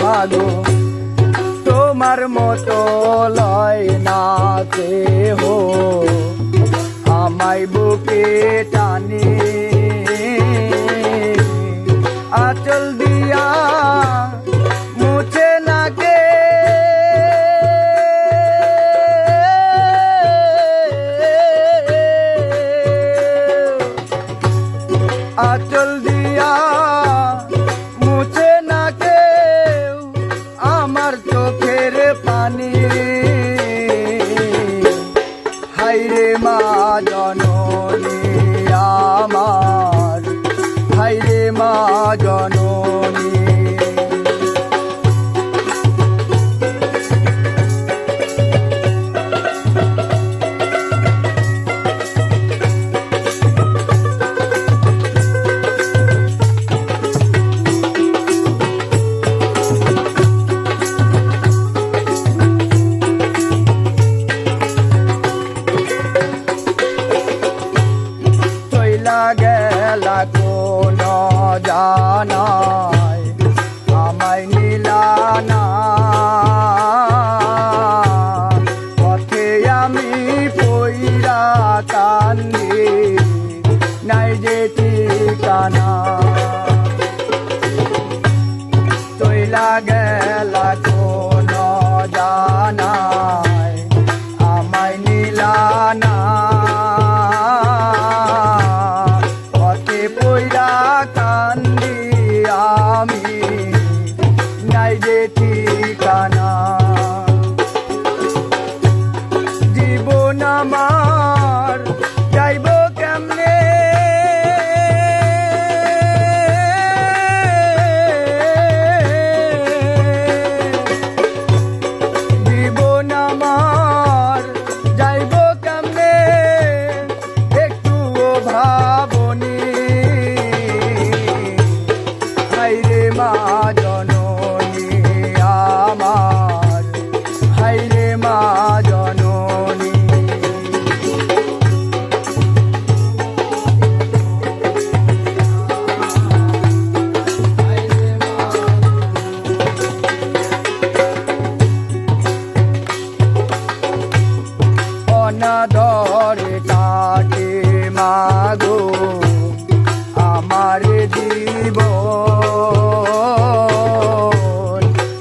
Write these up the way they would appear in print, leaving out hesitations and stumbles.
মাগো তোমার মতো লয় না কেহ আমায় বুকে টানে আঁচল দিয়া মুছে না কে আঁচল দিয়া মুছে না কেউ আমার চোখের পানি হায়রে মা জননী আমার হায়রে মা জননী গেলা কোন জানায় আমায় নিলানা পথে আমি পইরা কান্দি নাই যে ঠিকানা চইলা গেলা কোন জানায় আমায় নিলানা কান্দি আমি নাই যে ঠিকানা জীবন আমার যাইব কেমনে জীবন আমার যাইব কেমনে একটুও ভাবনি হায়রে মা জননী আমার হায়রে মা জননী অনাদরে কাটে মাগো আমার জীবন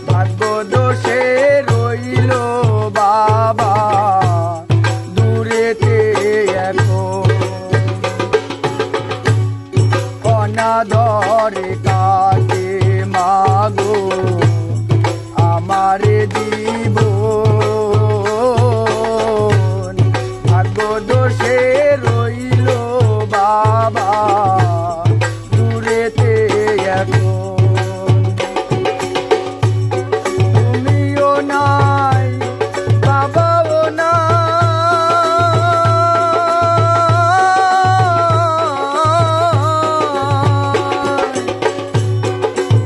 ভাগ্য দোষে রইল বাবা দূরেতে এখন অনাদরে কাটে মাগো আমার জীবন ভাগ্য দোষে রইল বাবা দূরেতে এখন তুমিও নাই বাবাও নাই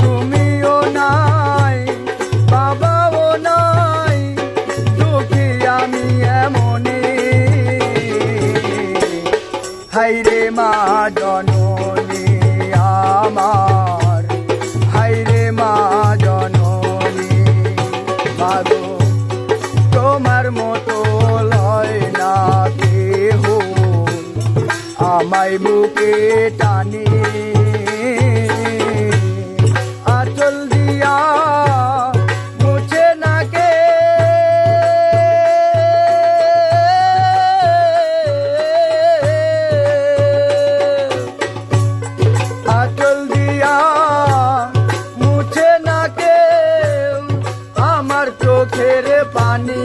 তুমিও নাই বাবাও নাই দুঃখী আমি এমনই হায়রে মা জননী আমার হায়রে মা জননী মাগো তোমার মতো লয় না কেহ আমায় বুকে টানি আঁচল দিয়া মুছে না কে আঁচল দিয়া মুছে না কেউ আমার চোখের পানি